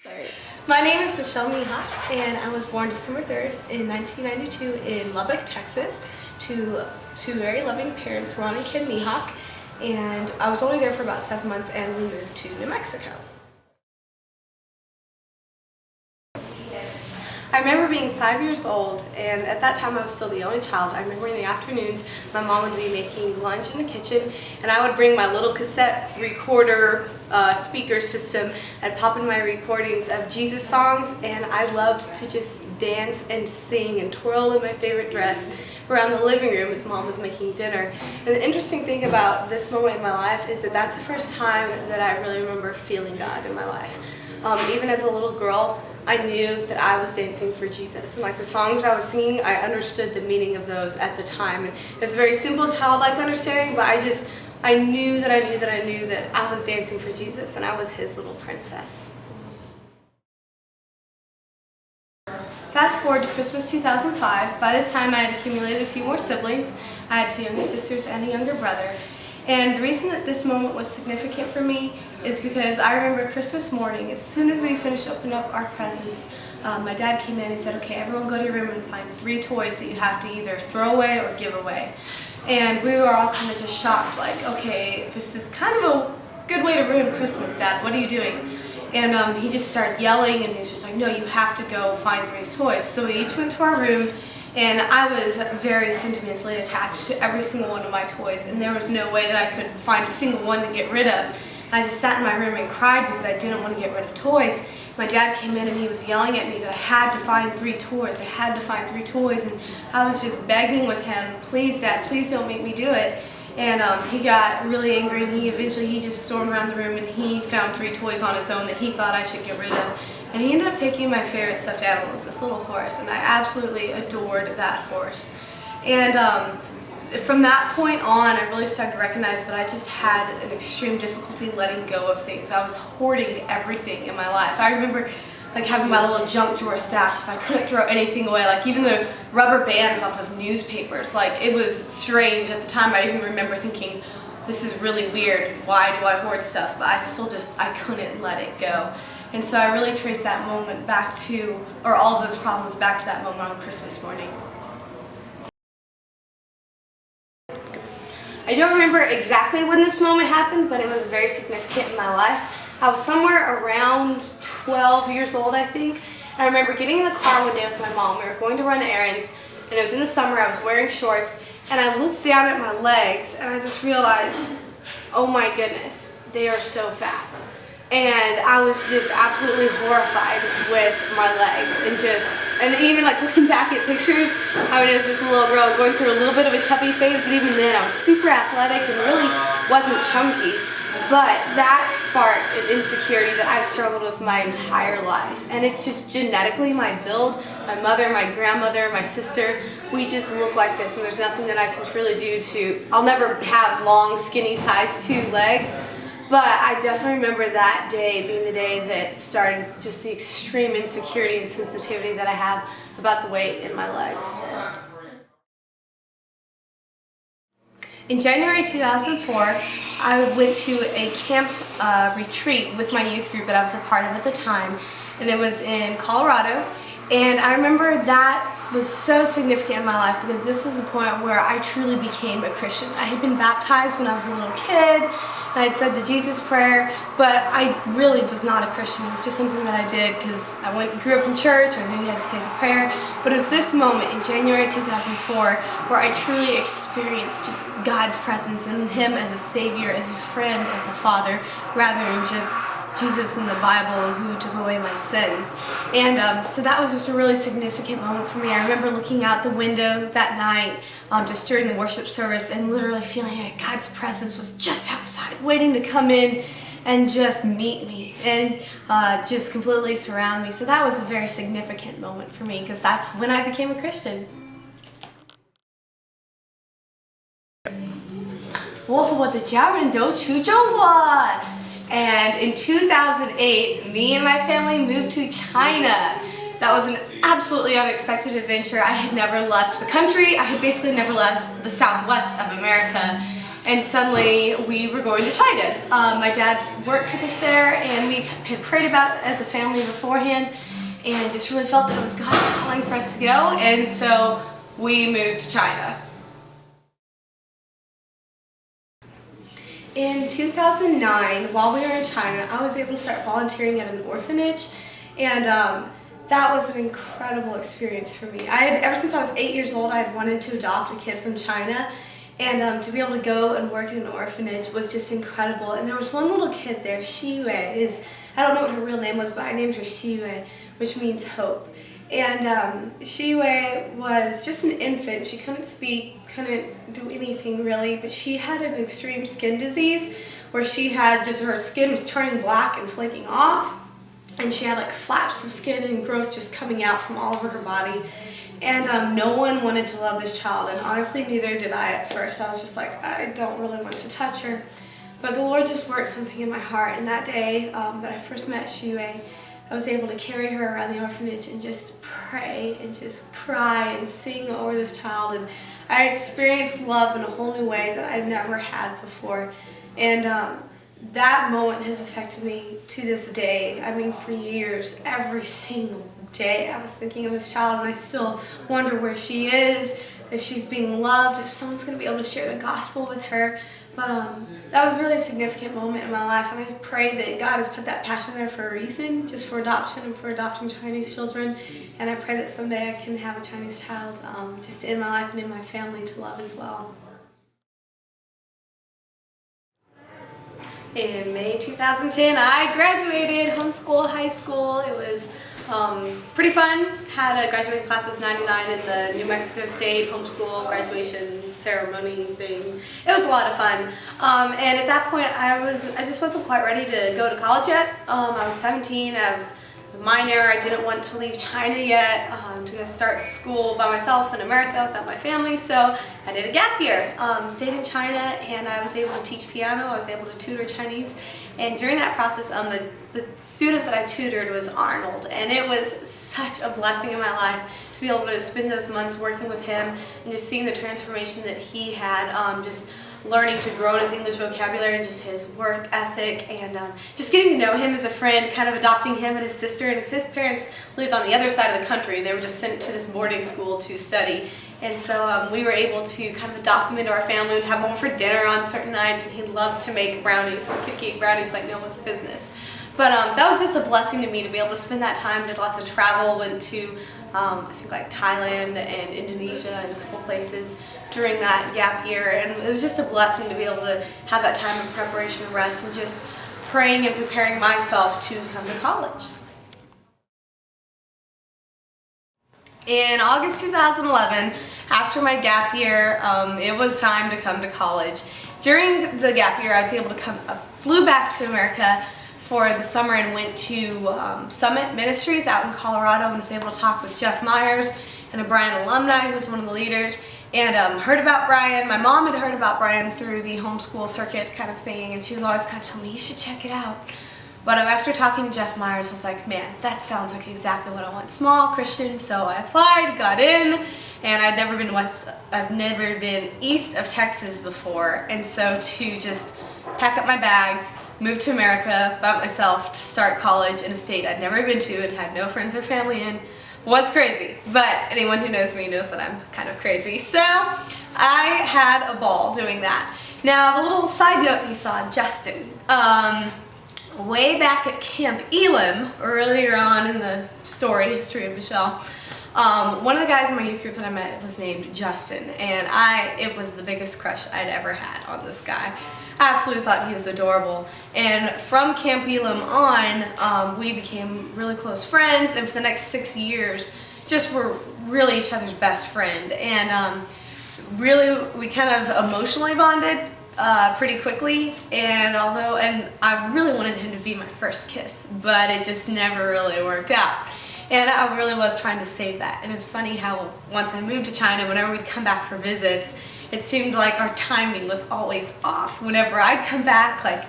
My name is Michelle Mihawk, and I was born December 3rd in 1992 in Lubbock, Texas, to two very loving parents, Ron and Kim Mihawk, and I was only there for about 7 months, and we moved to New Mexico. I remember being 5 years old, and at that time I was still the only child. I remember in the afternoons my mom would be making lunch in the kitchen, and I would bring my little cassette recorder speaker system and pop in my recordings of Jesus songs, and I loved to just dance and sing and twirl in my favorite dress around the living room as Mom was making dinner. And the interesting thing about this moment in my life is that that's the first time that I really remember feeling God in my life. Even as a little girl, I knew that I was dancing for Jesus, and like the songs that I was singing, I understood the meaning of those at the time. And it was a very simple childlike understanding, but I knew that I was dancing for Jesus, and I was his little princess. Fast forward to Christmas 2005. By this time I had accumulated a few more siblings. I had 2 younger sisters and a younger brother. And the reason that this moment was significant for me is because I remember Christmas morning, as soon as we finished opening up our presents, my dad came in and said, okay, everyone go to your room and find 3 toys that you have to either throw away or give away. And we were all kind of just shocked, like, okay, this is kind of a good way to ruin Christmas, Dad. What are you doing? And he just started yelling, and he was just like, no, you have to go find 3 toys. So we each went to our room, and I was very sentimentally attached to every single one of my toys, and there was no way that I could find a single one to get rid of. And I just sat in my room and cried because I didn't want to get rid of toys. My dad came in and he was yelling at me that I had to find 3 toys. I had to find 3 toys, and I was just begging with him, please, Dad, please don't make me do it. And he got really angry, and he just stormed around the room and he found 3 toys on his own that he thought I should get rid of. And he ended up taking my favorite stuffed animal, this little horse, and I absolutely adored that horse. And from that point on, I really started to recognize that I just had an extreme difficulty letting go of things. I was hoarding everything in my life. I remember like having my little junk drawer stash if I couldn't throw anything away, like even the rubber bands off of newspapers. Like, it was strange at the time. I even remember thinking, this is really weird, why do I hoard stuff? But I couldn't let it go. And so I really traced that moment back to, or all of those problems back to that moment on Christmas morning. I don't remember exactly when this moment happened, but it was very significant in my life. I was somewhere around 12 years old, I think. And I remember getting in the car one day with my mom. We were going to run errands, and it was in the summer. I was wearing shorts, and I looked down at my legs, and I just realized, oh my goodness, they are so fat. And I was just absolutely horrified with my legs, and even like looking back at pictures, I was just a little girl going through a little bit of a chubby phase, but even then I was super athletic and really wasn't chunky. But that sparked an insecurity that I've struggled with my entire life. And it's just genetically my build. My mother, my grandmother, my sister, we just look like this, and there's nothing that I can truly do I'll never have long, skinny, size 2 legs. But I definitely remember that day being the day that started just the extreme insecurity and sensitivity that I have about the weight in my legs. In January 2004, I went to a camp retreat with my youth group that I was a part of at the time, and it was in Colorado. And I remember that was so significant in my life because this was the point where I truly became a Christian. I had been baptized when I was a little kid, and I had said the Jesus prayer, but I really was not a Christian. It was just something that I did because I grew up in church. I knew you had to say the prayer. But it was this moment in January 2004 where I truly experienced just God's presence and Him as a Savior, as a friend, as a Father, rather than just Jesus in the Bible who took away my sins. And so that was just a really significant moment for me. I remember looking out the window that night just during the worship service and literally feeling like God's presence was just outside waiting to come in and just meet me and just completely surround me. So that was a very significant moment for me because that's when I became a Christian. 我和我的家人都去中国。And in 2008, me and my family moved to China. That was an absolutely unexpected adventure. I had never left the country. I had basically never left the southwest of America. and suddenly we were going to China. My dad's work took us there, and we had prayed about it as a family beforehand, and just really felt that it was God's calling for us to go, and so we moved to China. In 2009, while we were in China, I was able to start volunteering at an orphanage, and that was an incredible experience for me. Ever since I was 8 years old, I had wanted to adopt a kid from China, and to be able to go and work in an orphanage was just incredible. And there was one little kid there, Xiwei. I don't know what her real name was, but I named her Xiwei, which means hope. And Xiwei was just an infant. She couldn't speak, couldn't do anything really, but she had an extreme skin disease where she had her skin was turning black and flaking off, and she had like flaps of skin and growth just coming out from all over her body. And no one wanted to love this child, and honestly neither did I at first. I was just like, I don't really want to touch her. But the Lord just worked something in my heart, and that day that I first met Xiwei, I was able to carry her around the orphanage and just pray and just cry and sing over this child. And I experienced love in a whole new way that I never had before. And that moment has affected me to this day. I mean, for years, every single day I was thinking of this child, and I still wonder where she is, if she's being loved, if someone's going to be able to share the gospel with her. But that was really a significant moment in my life, and I pray that God has put that passion there for a reason, just for adoption and for adopting Chinese children. And I pray that someday I can have a Chinese child just in my life and in my family to love as well. In May 2010, I graduated homeschool high school. It was pretty fun. Had a graduating class of 99 in the New Mexico State homeschool graduation ceremony thing. It was a lot of fun. And at that point, I just wasn't quite ready to go to college yet. I was 17. I was a minor. I didn't want to leave China yet to go start school by myself in America without my family. So I did a gap year. Stayed in China, and I was able to teach piano. I was able to tutor Chinese. And during that process, the student that I tutored was Arnold, and it was such a blessing in my life to be able to spend those months working with him and just seeing the transformation that he had, just learning to grow in his English vocabulary and just his work ethic, and just getting to know him as a friend, kind of adopting him and his sister. And his parents lived on the other side of the country. They were just sent to this boarding school to study. And so we were able to kind of adopt him into our family. We'd have him over for dinner on certain nights, and he loved to make brownies. This kid could eat brownies like no one's business. But that was just a blessing to me to be able to spend that time. Did lots of travel, went to I think like Thailand and Indonesia and a couple places during that gap year. And it was just a blessing to be able to have that time of preparation and rest and just praying and preparing myself to come to college. In August 2011, after my gap year, it was time to come to college. During the gap year, I was able to flew back to America for the summer and went to Summit Ministries out in Colorado, and was able to talk with Jeff Myers, and a Bryan alumni who's one of the leaders, and heard about Bryan. My mom had heard about Bryan through the homeschool circuit kind of thing, and she was always kind of telling me, you should check it out. But after talking to Jeff Myers, I was like, man, that sounds like exactly what I want. Small Christian. So I applied, got in, and I've never been east of Texas before. And so to just pack up my bags, move to America by myself to start college in a state I'd never been to and had no friends or family in was crazy. But anyone who knows me knows that I'm kind of crazy. So I had a ball doing that. Now, the little side note that you saw, Justin. Way back at Camp Elam, earlier on in the history of Michelle, one of the guys in my youth group that I met was named Justin, and it was the biggest crush I'd ever had on this guy. I absolutely thought he was adorable. And from Camp Elam on, we became really close friends, and for the next 6 years, just were really each other's best friend. And really, we kind of emotionally bonded pretty quickly, and I really wanted him to be my first kiss, but it just never really worked out. And I really was trying to save that. And it was funny how once I moved to China, whenever we'd come back for visits, it seemed like our timing was always off. Whenever I'd come back, like,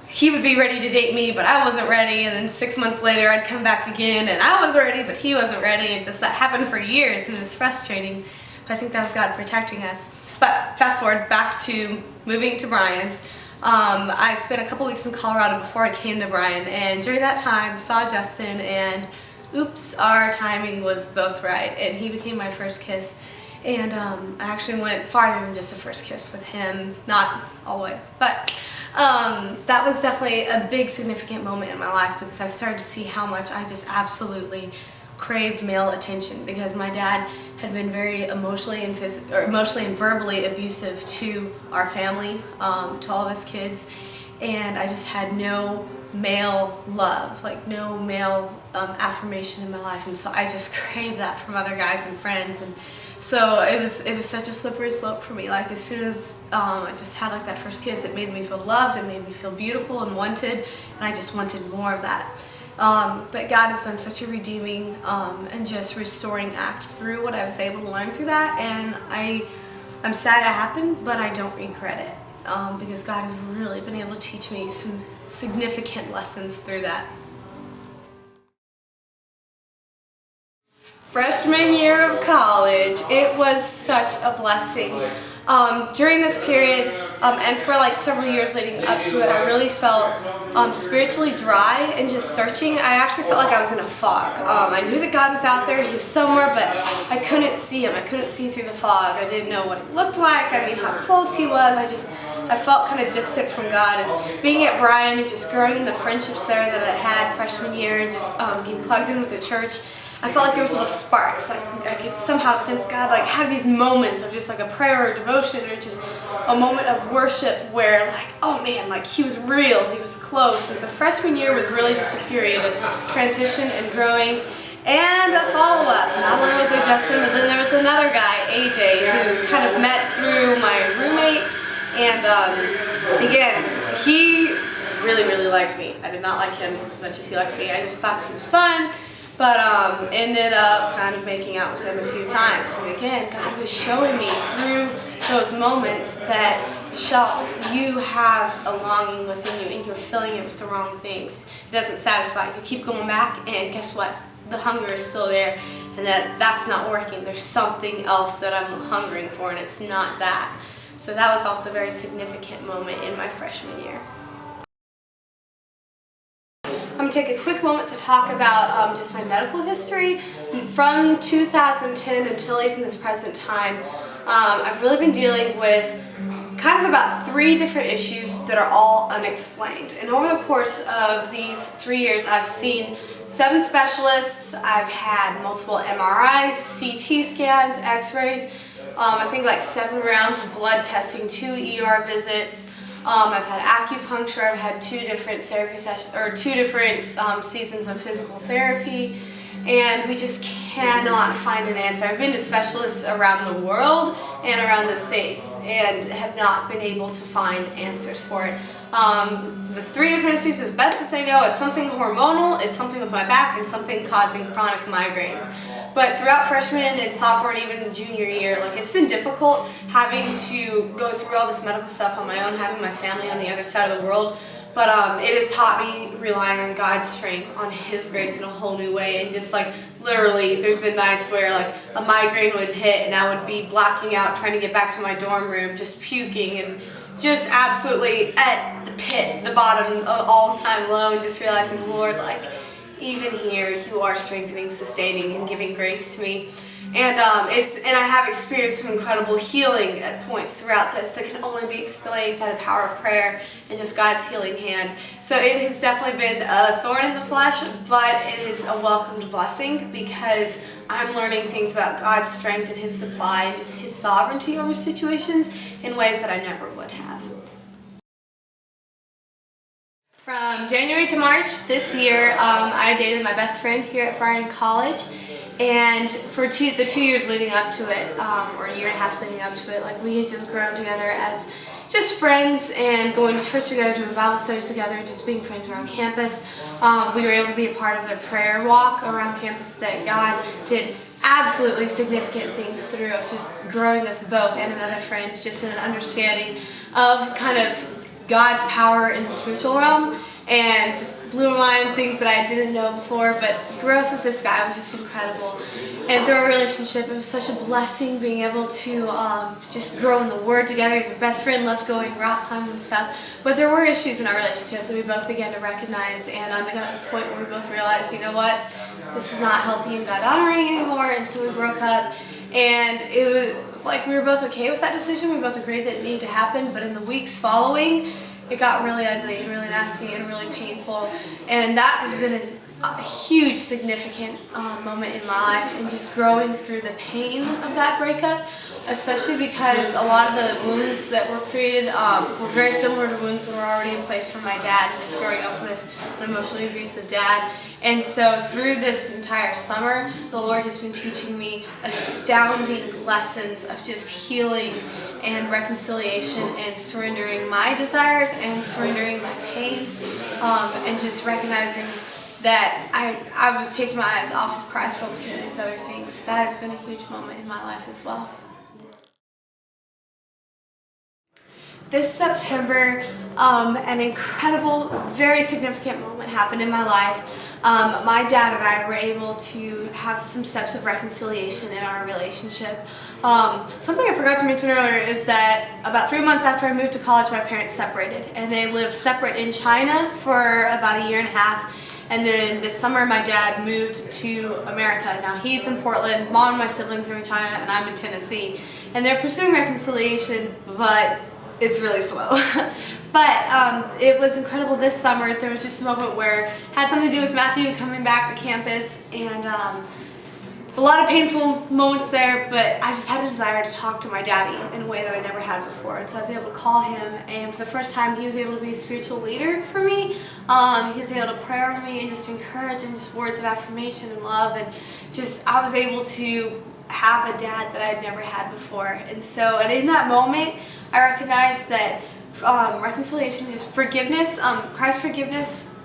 he would be ready to date me, but I wasn't ready, and then 6 months later I'd come back again, and I was ready, but he wasn't ready, and just that happened for years, and it was frustrating. But I think that was God protecting us. But fast forward back to moving to Bryan. I spent a couple weeks in Colorado before I came to Bryan, and during that time saw Justin, and oops, our timing was both right, and he became my first kiss. And I actually went farther than just a first kiss with him, not all the way, but that was definitely a big significant moment in my life, because I started to see how much I just absolutely craved male attention, because my dad had been very emotionally and verbally abusive to our family, to all of his kids, and I just had no male love, like no male affirmation in my life, and so I just craved that from other guys and friends. And so it was such a slippery slope for me. Like as soon as I just had like that first kiss, it made me feel loved, it made me feel beautiful and wanted, and I just wanted more of that. But God has done such a redeeming and just restoring act through what I was able to learn through that, and I'm sad it happened, but I don't regret it, because God has really been able to teach me some significant lessons through that. Freshman year of college, it was such a blessing. During this period, and for like several years leading up to it, I really felt spiritually dry and just searching. I actually felt like I was in a fog. I knew that God was out there, He was somewhere, but I couldn't see Him. I couldn't see through the fog. I didn't know what He looked like, I mean how close He was. I felt kind of distant from God. And being at Bryan and just growing in the friendships there that I had freshman year, and just being plugged in with the church, I felt like there was little sparks. Like I could somehow sense God like have these moments of just like a prayer or devotion, or just a moment of worship where like, oh man, like He was real, He was close. And so freshman year was really just a period of transition and growing, and a follow-up. Not only was there Justin, but then there was another guy, AJ, who kind of met through my roommate. And again, he really liked me. I did not like him as much as he liked me. I just thought that he was fun. But ended up kind of making out with him a few times. And again, God was showing me through those moments that, Michelle, you have a longing within you and you're filling it with the wrong things. It doesn't satisfy. You keep going back, and guess what? The hunger is still there, and that's not working. There's something else that I'm hungering for, and it's not that. So that was also a very significant moment in my freshman year. I'm going to take a quick moment to talk about just my medical history. From 2010 until even this present time, I've really been dealing with kind of about 3 different issues that are all unexplained. And over the course of these 3 years, I've seen 7 specialists. I've had multiple MRIs, CT scans, x-rays, I think like 7 rounds of blood testing, 2 ER visits. I've had acupuncture. I've had 2 different therapy sessions, or 2 different seasons of physical therapy, and we just cannot find an answer. I've been to specialists around the world and around the States, and have not been able to find answers for it. The 3 different issues, as best as they know, it's something hormonal, it's something with my back, and something causing chronic migraines. But throughout freshman and sophomore and even junior year, like it's been difficult having to go through all this medical stuff on my own, having my family on the other side of the world. But it has taught me relying on God's strength, on His grace in a whole new way. And just like literally, there's been nights where like a migraine would hit and I would be blacking out trying to get back to my dorm room, just puking and just absolutely at the pit, the bottom of all-time low, and just realizing, Lord, like even here you are strengthening, sustaining, and giving grace to me. And I have experienced some incredible healing at points throughout this that can only be explained by the power of prayer and just God's healing hand. So it has definitely been a thorn in the flesh, but it is a welcomed blessing, because I'm learning things about God's strength and His supply and just His sovereignty over situations in ways that I never would have. From January to March this year, I dated my best friend here at Bryan College. And for the 2 years leading up to it, or a year and a half leading up to it, like we had just grown together as just friends and going to church together, doing Bible studies together, just being friends around campus. We were able to be a part of a prayer walk around campus that God did absolutely significant things through, of just growing us both and another friend just in an understanding of kind of God's power in the spiritual realm, and just blew my mind, things that I didn't know before. But the growth with this guy was just incredible. And through our relationship, it was such a blessing being able to just grow in the Word together. He's my best friend, loved going rock climbing and stuff. But there were issues in our relationship that we both began to recognize, and it got to the point where we both realized, you know what, this is not healthy and God honoring anymore, and so we broke up. And it was like we were both okay with that decision. We both agreed that it needed to happen, but in the weeks following, it got really ugly and really nasty and really painful. And that has been a huge, significant moment in my life, and just growing through the pain of that breakup, especially because a lot of the wounds that were created were very similar to wounds that were already in place for my dad, and just growing up with an emotionally abusive dad. And so through this entire summer, the Lord has been teaching me astounding lessons of just healing and reconciliation and surrendering my desires and surrendering my pains, and just recognizing that I was taking my eyes off of Christ while looking at these other things. That has been a huge moment in my life as well. This September, an incredible, very significant moment happened in my life. My dad and I were able to have some steps of reconciliation in our relationship. Something I forgot to mention earlier is that about 3 months after I moved to college, my parents separated, and they lived separate in China for about a year and a half. And then this summer, my dad moved to America. Now he's in Portland, mom and my siblings are in China, and I'm in Tennessee. And they're pursuing reconciliation, but it's really slow. But it was incredible this summer. There was just a moment where it had something to do with Matthew coming back to campus, and a lot of painful moments there, but I just had a desire to talk to my daddy in a way that I never had before. And so I was able to call him, and for the first time he was able to be a spiritual leader for me. He was able to pray over me and just encourage, and just words of affirmation and love, and just I was able to have a dad that I had never had before. And so, and in that moment, I recognized that reconciliation, just forgiveness, Christ's forgiveness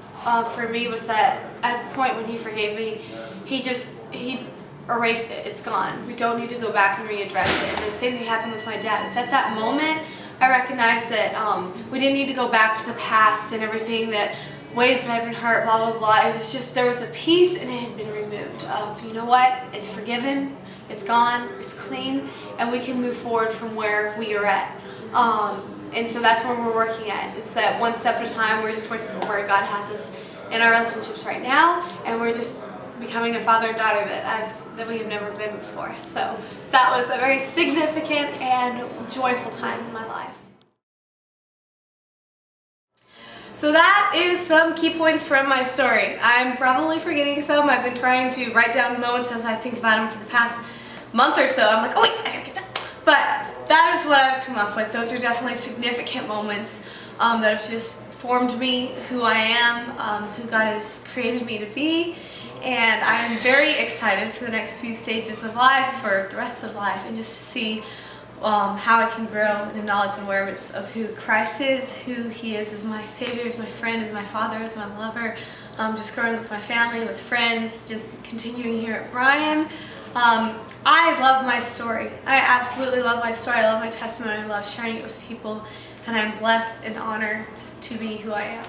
for me was that at the point when he forgave me, he erased it. It's gone. We don't need to go back and readdress it. And the same thing happened with my dad. It's at that moment I recognized that we didn't need to go back to the past and everything, that ways that I've been hurt, blah, blah, blah. It was just, there was a piece and it had been removed of, you know what, it's forgiven, it's gone, it's clean, and we can move forward from where we are at. And so that's where we're working at, is that one step at a time. We're just working for where God has us in our relationships right now, and we're just becoming a father and daughter that we have never been before. So that was a very significant and joyful time in my life. So that is some key points from my story. I'm probably forgetting some. I've been trying to write down moments as I think about them for the past month or so. I'm like, oh wait, I gotta get that. But that is what I've come up with. Those are definitely significant moments that have just formed me, who I am, who God has created me to be. And I am very excited for the next few stages of life, for the rest of life, and just to see how I can grow in the knowledge and awareness of who Christ is, who He is as my Savior, as my friend, as my Father, as my lover, just growing with my family, with friends, just continuing here at Bryan. I love my story. I absolutely love my story. I love my testimony. I love sharing it with people, and I'm blessed and honored to be who I am.